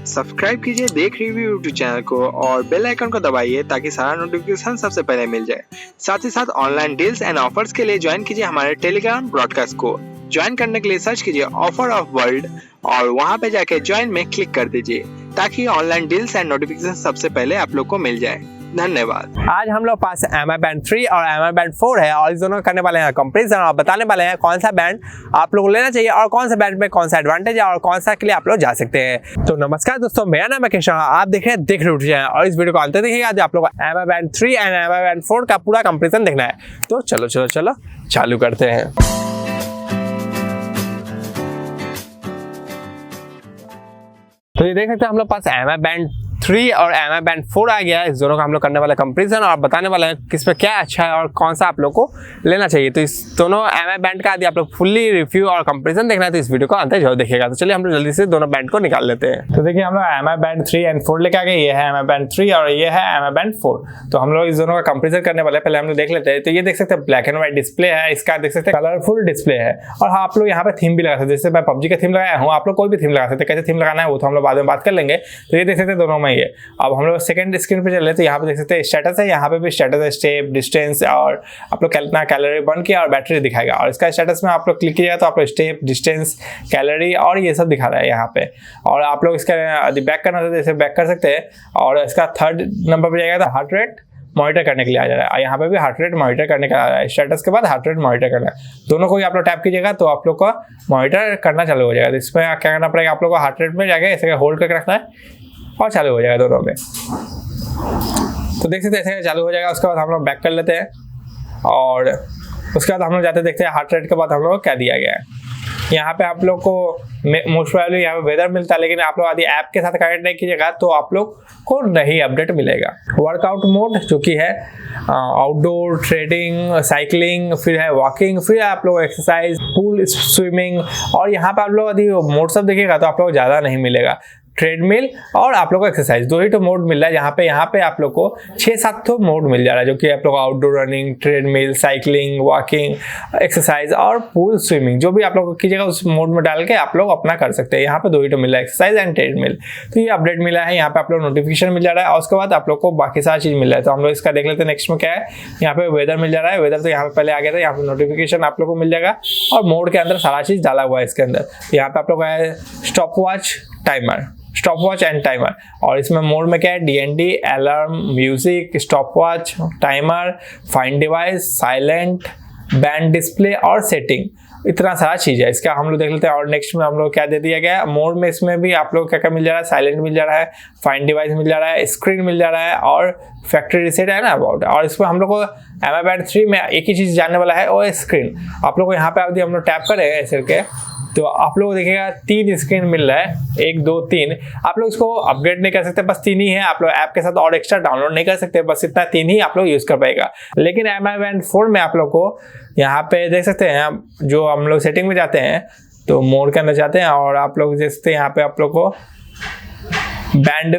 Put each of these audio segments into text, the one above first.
Subscribe कीजिए देख review YouTube channel को और बेल आइकन को दबाइए ताकि सारा नोटिफिकेशन सबसे पहले मिल जाए। साथ ही साथ ऑनलाइन डील्स एंड ऑफर्स के लिए ज्वाइन कीजिए हमारे टेलीग्राम ब्रॉडकास्ट को। ज्वाइन करने के लिए सर्च कीजिए ऑफर ऑफ वर्ल्ड और वहां पे जाके ज्वाइन में क्लिक कर दीजिए ताकि ऑनलाइन डील्स एंड नोटिफिकेशन सबसे पहले आप लोग को मिल जाए। धन्यवाद। आज हम लोग पास Mi Band 3 और Mi Band 4 है और इस दोनों करने वाले हैं कंपैरिजन और बताने वाले हैं कौन सा बैंड आप लोग को लेना चाहिए और कौन सा बैंड में कौन सा एडवांटेज है और कौन सा के लिए आप लोग जा सकते हैं। तो नमस्कार दोस्तों, मेरा नाम है किया, आप देख रहे हैं देख रहे हैं और इस वीडियो को अंत तक देखिएगा। आप लोग को Mi Band 3 and Mi Band 4 का पूरा कंपैरिजन देखना है। तो चलो चालू करते हैं। तो ये देख सकते हैं हम लोग पास Mi Band 3 और Mi Band 4 आ गया है। इस दोनों का हम लोग करने वाले कंपैरिजन और बताने वाले हैं किस पे क्या अच्छा है और कौन सा आप लोग को लेना चाहिए। तो इस दोनों Mi Band का यदि आप लोग फुल्ली रिव्यू और कंपैरिजन देखना है तो इस वीडियो को अंत तक जरूर देखिएगा। तो चलिए हम लोग जल्दी से दोनों बैंड को निकाल लेते हैं। तो देखिए हम लोग Mi Band 3 एंड 4 लेके आ गए। ये है Mi Band 3 और ये है Mi Band 4। तो हम लोग इस दोनों का कंपैरिजन करने वाले हैं। पहले हम लोग देख लेते हैं। तो ये देख सकते हैं ब्लैक एंड व्हाइट डिस्प्ले है, इसका देख सकते हैं कलरफुल डिस्प्ले है और हाँ आप लोग यहाँ पे थीम भी लगा सकते हैं। जैसे मैं PUBG का थीम लगाया हूँ, आप लोग कोई भी थीम लगा सकते हैं। कैसे थीम लगाना है वो तो हम लोग बाद में बात कर लेंगे। तो ये देख सकते हैं दोनों में ये। अब हम लोग सेकंड स्क्रीन पे चले तो यहाँ पे देख सकते हैं स्टेटस है, यहाँ पे भी स्टेटस है, स्टेप, डिस्टेंस और आप लोग कितना कैलोरी बर्न किया और बैटरी दिखाएगा। और इसका स्टेटस में आप लोग क्लिक कीजिएगा तो आप लोग स्टेप, डिस्टेंस, कैलोरी और ये सब दिखा रहा है यहाँ पे। और आप लोग इसका यदि बैक करना तो जैसे बैक कर सकते हैं और इसका थर्ड नंबर पे जाएगा तो हार्ट रेट मॉनिटर करने के लिए आ जा रहा है। यहाँ पे भी हार्ट रेट मॉनिटर करने का आ रहा है। स्टेटस के बाद हार्ट रेट मॉनिटर करना है। दोनों को ही आप लोग टैप कीजिएगा तो आप लोग को मॉनिटर करना चालू हो जाएगा। तो इसमें क्या करना पड़ेगा, आप लोग को हार्ट रेट में जाके ऐसे होल्ड करके रखना है और चालू हो जाएगा दोनों में। तो देख सकते हैं ऐसे चालू हो जाएगा। उसके बाद हम लोग बैक कर लेते हैं और उसके बाद हम लोग जाते देखते हैं हार्ट रेट के बाद हम लोग को क्या दिया गया है। यहाँ पे आप लोग को मोस्ट प्रोबेबली यहाँ पे वेदर मिलता है, लेकिन आप लोग यदि ऐप के साथ कनेक्ट नहीं कीजिएगा तो आप लोग को नहीं अपडेट मिलेगा। वर्कआउट मोड जो कि है आउटडोर, ट्रेडिंग, साइकिलिंग, फिर है वॉकिंग, फिर आप लोग एक्सरसाइज, पूल स्विमिंग और यहाँ पे आप लोग यदि मोड सब देखिएगा तो आप लोग ज़्यादा नहीं मिलेगा। ट्रेडमिल और आप लोग को एक्सरसाइज दो ही तो मोड मिल रहा है। यहाँ पे आप लोग को 6-7 तो मोड मिल जा रहा है जो कि आप लोग outdoor running, treadmill, cycling, walking, exercise और पूल स्विमिंग जो भी आप लोग कीजिएगा उस मोड में डाल के आप लोग अपना कर सकते हैं। यहाँ पे दो ही तो मिल रहा है, एक्सरसाइज एंड ट्रेडमिल। तो ये अपडेट मिला है। यहाँ पे आप लोग नोटिफिकेशन मिल जा रहा है और उसके बाद आप लोग को बाकी सारा चीज मिल रहा है। तो हम लोग इसका देख लेते हैं नेक्स्ट में क्या है। यहाँ पे वेदर मिल जा रहा है। वेदर तो यहाँ पे पहले आ गया था, यहाँ पे नोटिफिकेशन आप लोग को मिल जाएगा और मोड के अंदर सारा चीज डाला हुआ है इसके अंदर। यहाँ पे आप लोग का stop watch, timer, stop watch and timer और इसमें मोड में क्या है, DND, alarm, music, stop watch, timer, find device, silent, band display और सेटिंग, इतना सारा चीज है। इसका हम लोग देख लेते हैं। और नेक्स्ट में हम लोग क्या दे दिया गया है मोड में, इसमें भी आप लोग क्या क्या मिल जा रहा है, साइलेंट मिल जा रहा है, फाइंड डिवाइस मिल जा रहा है, स्क्रीन मिल जा रहा है और फैक्ट्री रीसेट है ना अबाउट। और इसमें हम लोग को Mi Band 3 में एक ही चीज जानने वाला है वो स्क्रीन। आप लोग को यहाँ पे यदि हम लोग टैप करें ऐसे करके तो आप लोग देखिएगा 3 स्क्रीन मिल रहा है, 1, 2, 3। आप लोग इसको अपग्रेड नहीं कर सकते, बस 3 ही है। आप लोग ऐप के साथ और एक्स्ट्रा डाउनलोड नहीं कर सकते, बस इतना 3 ही आप लोग यूज कर पाएगा। लेकिन Mi Band 4 में आप लोग को यहाँ पे देख सकते हैं, जो हम लोग सेटिंग में जाते हैं तो मोड के अंदर जाते हैं और आप लोग देख सकते हैं यहाँ पे आप लोग को बैंड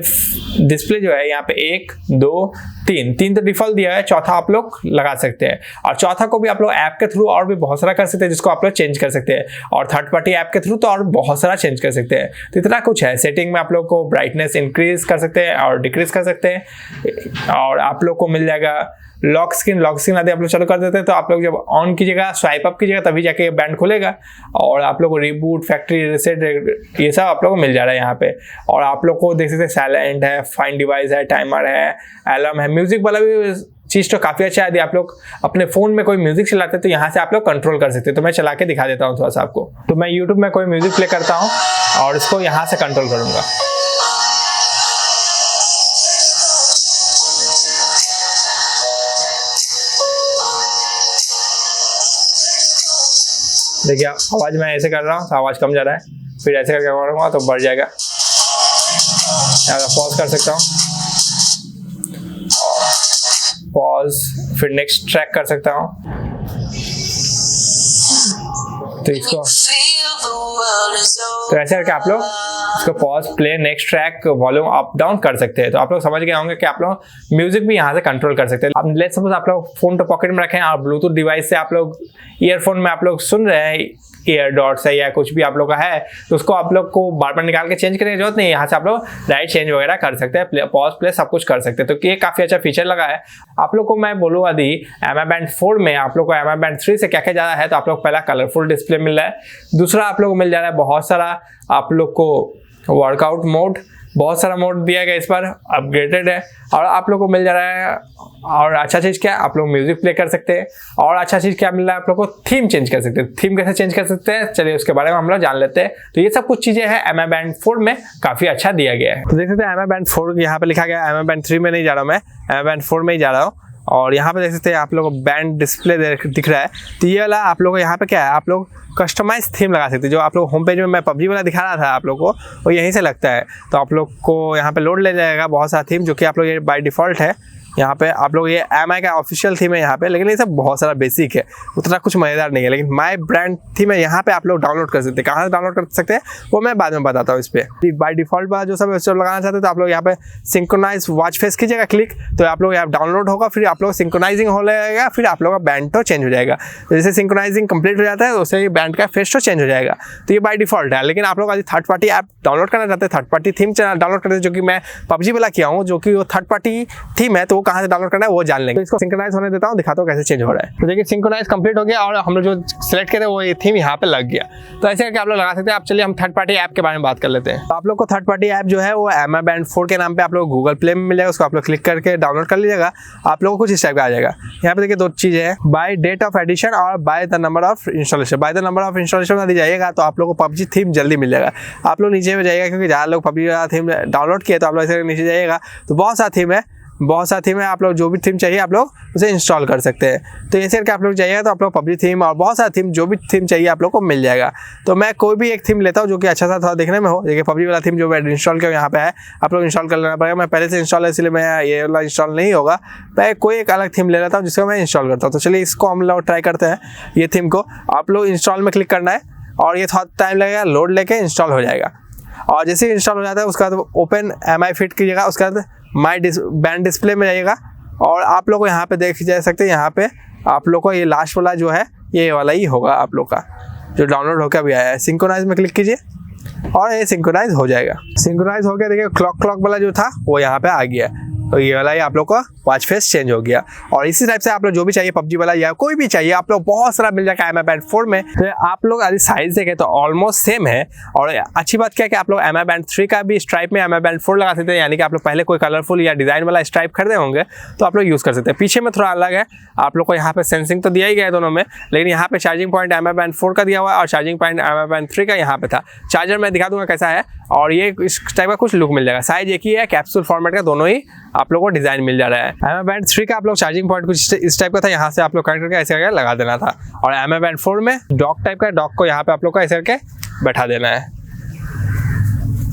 डिस्प्ले जो है यहाँ पे 1, 2, 3 तो डिफॉल्ट दिया है, चौथा आप लोग लगा सकते हैं। और चौथा को भी आप लोग ऐप के थ्रू और भी बहुत सारा कर सकते हैं जिसको आप लोग चेंज कर सकते हैं और थर्ड पार्टी ऐप के थ्रू तो और बहुत सारा चेंज कर सकते हैं। तो इतना कुछ है। सेटिंग में आप लोग को ब्राइटनेस इंक्रीज कर सकते हैं और डिक्रीज कर सकते हैं और आप लोग को मिल जाएगा लॉक स्क्रीन यदि आप लोग चालू कर देते हैं तो आप लोग जब ऑन कीजिएगा, स्वाइप अप कीजिएगा तभी जाके बैंड खुलेगा और आप लोग को रिबूट, फैक्ट्री रीसेट ये सब आप लोग को मिल जा रहा है यहाँ पे। और आप लोग को देख सकते हैं साइलेंट है, फाइंड डिवाइस है, टाइमर है, अलार्म है, म्यूजिक वाला भी चीज तो काफी अच्छा है। यदि आप लोग अपने फोन में कोई म्यूजिक चलाते हैं तो यहाँ से आप लोग कंट्रोल कर सकते हैं। तो मैं चला के दिखा देता हूँ थोड़ा सा आपको। तो मैं यूट्यूब में कोई म्यूजिक प्ले करता हूँ और इसको यहाँ से कंट्रोल करूंगा। देखिए आवाज मैं ऐसे कर रहा हूँ तो आवाज कम जा रहा है, फिर ऐसे करके करूँगा तो बढ़ जाएगा। पॉज कर सकता हूँ, पॉज, फिर नेक्स्ट ट्रैक कर सकता हूँ। तो इसको तो ऐसे करके आप लोग इसको pause, play, next track, volume up down कर सकते हैं। तो आप लोग समझ गए होंगे कि आप लोग म्यूजिक भी यहाँ से कंट्रोल कर सकते हैं। अब लेट्स सपोज आप लोग फोन तो पॉकेट में रखें और ब्लूटूथ डिवाइस से आप लोग ईयरफोन में आप लोग सुन रहे हैं ईयर डॉट्स है या कुछ भी आप लोग का है तो उसको आप लोग को बार बार निकाल के चेंज करने की जरूरत नहीं है। यहाँ से आप लोग डायरेक्ट चेंज वगैरह कर सकते हैं, पॉज प्ले सब कुछ कर सकते हैं। तो ये काफ़ी अच्छा फीचर लगा है। आप लोग को मैं बोलूँ यदि एमआई बैंड 4 में आप लोग को एमआई बैंड 3 से क्या क्या ज़्यादा है, तो आप लोग पहला कलरफुल डिस्प्ले मिल रहा है, दूसरा आप लोग को मिल जा रहा है बहुत सारा आप लोग को वर्कआउट मोड, बहुत सारा मोड दिया गया इस पर, अपग्रेडेड है। और आप लोग को मिल जा रहा है, और अच्छा चीज़ क्या, आप लोग म्यूजिक प्ले कर सकते हैं। और अच्छा चीज़ क्या मिल रहा है, आप लोग को थीम चेंज कर सकते हैं। थीम कैसे चेंज कर सकते हैं, चलिए उसके बारे में हम लोग जान लेते हैं। तो ये सब कुछ चीज़ें हैं एमआई बैंड 4 में काफ़ी अच्छा दिया गया है। तो देख सकते हैं एमआई बैंड 4 यहाँ पे लिखा गया है, एमआई बैंड 3 में नहीं जा रहा हूँ मैं, एमआई बैंड 4 में ही जा रहा हूँ। और यहाँ पे देख सकते हैं आप लोग को बैंड डिस्प्ले दिख रहा है। तो ये वाला आप लोग को यहाँ पे क्या है, आप लोग कस्टमाइज थीम लगा सकते हैं। जो आप लोग होम पेज में मैं पबजी वाला दिखा रहा था आप लोग को, वो यहीं से लगता है। तो आप लोग को यहाँ पे लोड ले जाएगा बहुत सारा थीम, जो कि आप लोग ये बाय डिफ़ॉल्ट है। यहाँ पे आप लोग ये एमआई का ऑफिशियल थीम है यहाँ पे, लेकिन ये सब बहुत सारा बेसिक है, उतना कुछ मज़ेदार नहीं है। लेकिन माई ब्रांड थीम है यहाँ पे आप लोग डाउनलोड कर सकते हैं। कहाँ से डाउनलोड कर सकते हैं वो मैं बाद में बताता हूँ। इस पर बाय डिफ़ॉल्ट वाला जो सब लगाना चाहते हैं, तो आप लोग यहाँ पे सिंक्रोनाइज वॉच फेस कीजिएगा क्लिक, तो आप लोग यहाँ डाउनलोड होगा, फिर आप लोग सिंक्रोनाइजिंग हो जाएगा, फिर आप लोग का बैंड तो चेंज हो जाएगा। तो जैसे सिंक्रोनाइजिंग कंप्लीट हो जाता है उससे ये बैंड का फेस तो चेंज हो जाएगा। तो ये बाय डिफ़ॉल्ट है। लेकिन आप लोग आज थर्ड पार्टी ऐप डाउनलोड करना चाहते हैं, थर्ड पार्टी थीम डाउनलोड करते हैं, जो कि मैं पबजी वाला किया हूँ, जो कि वो थर्ड पार्टी थीम है, तो वो कहाँ से डाउनलोड करना है वो जान लेंगे। तो इसको सिंक्रोनाइज होने देता हूँ, दिखाता हूँ कैसे चेंज हो रहा है। तो देखिए सिंक्रोनाइज कंप्लीट हो गया और हम लोग जो सिलेक्ट करे वो ये थीम यहाँ पे लग गया। तो ऐसे करके आप लोग लगा सकते हैं। आप चलिए हम थर्ड पार्टी ऐप के बारे में बात कर लेते हैं। तो आप लोग को थर्ड पार्टी ऐप जो है वो एमआई बैंड 4 के नाम पे आप लोग गूगल प्ले में मिल जाएगा, उसको आप लोग क्लिक करके डाउनलोड कर लीजिएगा। आप लोग को कुछ इस टाइप का आ जाएगा। यहाँ पे देखिए दो चीज़ें हैं, बाय डेट ऑफ एडिशन और by the number of installation. By the number of installation में दी जाइएगा तो आप लोग को पबजी थीम जल्दी मिल जाएगा। आप लोग नीचे में जाइएगा, क्योंकि ज़्यादा लोग पबजी वाला थीम डाउनलोड किए, तो आप लोग ऐसे नीचे जाइएगा तो बहुत सारा थीम है, बहुत सारा थीम है। आप लोग जो भी थीम चाहिए आप लोग उसे इंस्टॉल कर सकते हैं। तो ऐसे करके आप लोग जाइएगा तो आप लोग पबजी थीम और बहुत सारा थीम, जो भी थीम चाहिए आप लोग को मिल जाएगा। तो मैं कोई भी एक थीम लेता हूँ जो कि अच्छा सा थोड़ा देखने में हो। देखिए पबजी वाला थीम जो मैं इंस्टॉल किया यहाँ पे है, आप लोग इंस्टॉल कर लेना पड़ेगा। मैं पहले से इंस्टॉल है इसलिए मैं ये वाला इंस्टॉल नहीं होगा। मैं कोई एक अलग थीम ले लेता हूँ जिसको मैं इंस्टॉल करता हूँ। तो चलिए इसको हम लोग ट्राई करते हैं। ये थीम को आप लोग इंस्टॉल में क्लिक करना है और ये थोड़ा टाइम लगेगा, लोड लेके इंस्टॉल हो जाएगा। और जैसे ही इंस्टॉल हो जाता है उसके बाद ओपन एमआई फिट कीजिएगा, उसके बाद माई बैंड डिस्प्ले में जाइएगा और आप लोग को यहाँ पे देख जा सकते हैं। यहाँ पे आप लोग को ये लास्ट वाला जो है ये वाला ही होगा आप लोग का जो डाउनलोड होकर अभी आया है। सिंक्रोनाइज में क्लिक कीजिए और ये सिंक्रोनाइज हो जाएगा। सिंक्रोनाइज हो गया, देखिए क्लॉक वाला जो था वो यहाँ पे आ गया। तो ये वाला ही आप लोग का वॉच फेस चेंज हो गया। और इसी टाइप से आप लोग जो भी चाहिए पबजी वाला या कोई भी चाहिए आप लोग बहुत सारा मिल जाएगा एमआई बैंड 4 में। तो आप लोग यदि साइज देखें तो ऑलमोस्ट सेम है। और अच्छी बात क्या है कि आप लोग एमआई बैंड 3 का भी स्ट्राइप में एमआई बैंड 4 लगा सकते हैं। यानी कि आप लोग पहले कोई कलरफुल या डिज़ाइन वाला स्ट्राइप खरीदे होंगे तो आप लोग यूज़ कर सकते हैं। पीछे में थोड़ा अलग है, आप लोग को यहाँ पे सेंसिंग तो दिया ही गया है दोनों में, लेकिन यहाँ पे चार्जिंग पॉइंट एमआई बैंड 4 का दिया हुआ है और चार्जिंग पॉइंट एमआई बैंड 3 का यहाँ पे था। चार्जर मैं दिखा दूंगा कैसा है और ये इस टाइप का कुछ लुक मिल जाएगा। साइज एक ही है, कैप्सूल फॉर्मेट का, दोनों ही आप लोगों को डिजाइन मिल जा रहा है। एमआई बैंड 3 का आप लोग चार्जिंग पॉइंट कुछ इस टाइप का था, यहाँ से आप लोग कनेक्ट करके ऐसे करके लगा देना था। और एमआई बैंड 4 में डॉक टाइप का, डॉक को यहाँ पे आप लोग को ऐसे करके बैठा देना है,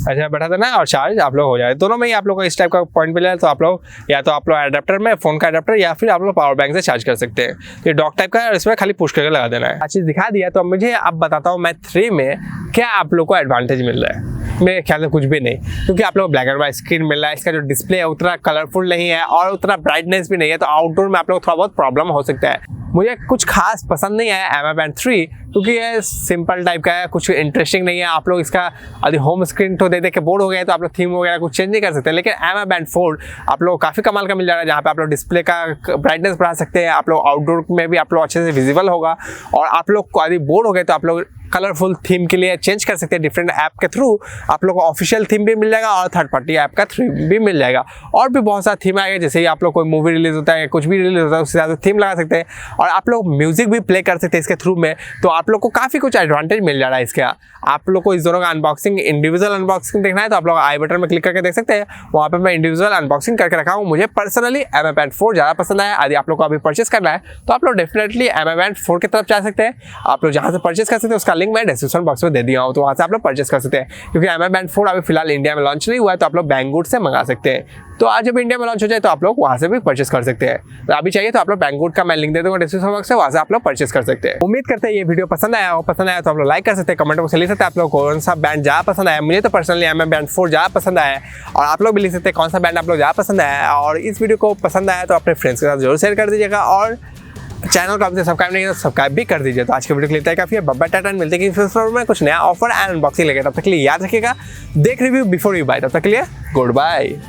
ऐसे बैठा देना है और चार्ज आप लोग हो जाए। दोनों में ही आप लोग को इस टाइप का पॉइंट मिला है। तो आप लोग या तो आप लोग एडाप्टर में फ़ोन का एडाप्टर या फिर आप लोग पावर बैंक से चार्ज कर सकते हैं। ये डॉक टाइप का है और इसमें खाली पुश करके लगा देना है। चीज़ दिखा दिया। तो मुझे अब बताता हूँ मैं 3 में क्या आप लोग को एडवांटेज मिल रहा है। मेरे ख्याल से कुछ भी नहीं, क्योंकि आप लोग ब्लैक एंड व्हाइट स्क्रीन मिल रहा है। इसका जो डिस्प्ले है उतना कलरफुल नहीं है और उतना ब्राइटनेस भी नहीं है, तो आउटडोर में आप लोग थोड़ा बहुत प्रॉब्लम हो सकता है। मुझे कुछ खास पसंद नहीं आया एमआई बैंड 3, क्योंकि ये सिंपल टाइप का है, कुछ इंटरेस्टिंग नहीं है। आप लोग इसका यदि होम स्क्रीन तो दे के बोर्ड हो गए तो आप लोग थीम वगैरह कुछ चेंज नहीं कर सकते। लेकिन एमआई बैंड 4 आप लोग काफ़ी कमाल का मिल जा रहा है, जहाँ पे आप लोग डिस्प्ले का ब्राइटनेस बढ़ा सकते हैं। आप लोग आउटडोर में भी आप लोग अच्छे से विजिबल होगा। और आप लोग को यदि बोर्ड हो गए तो आप लोग कलरफुल थीम के लिए चेंज कर सकते हैं। डिफरेंट ऐप के थ्रू आप लोग को ऑफिशियल थीम भी मिल जाएगा और थर्ड पार्टी ऐप का थीम भी मिल जाएगा। और भी बहुत सारा थीम आएगा, जैसे ही आप लोग कोई मूवी रिलीज होता है, कुछ भी रिलीज होता है, उसके साथ थीम लगा सकते हैं और आप लोग म्यूजिक भी प्ले कर सकते हैं इसके थ्रू में। तो आप लोग को काफ़ी कुछ एडवांटेज मिल जा रहा है इसके। आप लोग को इस दोनों का अनबॉक्सिंग, इंडिविजुअल अनबॉक्सिंग देखना है तो आप लोग आई बटन में क्लिक करके देख सकते हैं। वहाँ पे मैं इंडिविजुअल अनबॉक्सिंग करके रखा हूँ। मुझे पर्सनली एमआई बैंड 4 ज़्यादा पसंद आया। यदि आप लोग को अभी परचेस करना है तो आप लोग डेफिनेटली एमआई बैंड 4 की तरफ जा सकते हैं। आप लोग जहाँ से परचेस कर सकते हैं उसका लिंक मैं डिस्क्रिप्शन बॉक्स में दे दिया हूँ, तो वहाँ से आप लोग परचेस कर सकते हैं। क्योंकि एमआई बैंड 4 अभी फिलहाल इंडिया में लॉन्च नहीं हुआ है, तो आप लोग बैंगूट से मंगा सकते हैं। तो आज जब इंडिया में लॉन्च हो जाए तो आप लोग वहाँ से भी परचेस कर सकते हैं। तो अभी चाहिए तो आप लोग बैंगूट का मैं लिंक दे दूँगा डिस्क्रिप्शन बॉक्स से, वहाँ से आप लोग परचेस कर सकते हैं। उम्मीद करते हैं ये वीडियो पसंद आया हो। पसंद आया तो आप लोग लाइक कर सकते हैं, कमेंट बॉक्स में लिख सकते हैं आप लोग कौन सा बैंड ज़्यादा पसंद आया। मुझे तो पर्सनली एमआई बैंड 4 ज़्यादा पसंद आया है और आप लोग भी लिख सकते हैं कौन सा बैंड आप लोग ज़्यादा पसंद आया है। और इस वीडियो को पसंद आया तो अपने फ्रेंड्स के साथ जरूर शेयर कर दीजिएगा और चैनल को आपने सब्सक्राइब नहीं किया तो सब्सक्राइब भी कर दीजिए। तो आज के वीडियो के लिए काफ़ी है, बब्बा टाटा, मिलते हैं कि फिर में कुछ नया ऑफर एंड अनबॉक्सिंग लेकर। तब तक के लिए याद रखिएगा, देख रिव्यू बिफोर यू बाय। तब तक के लिए गुड बाय।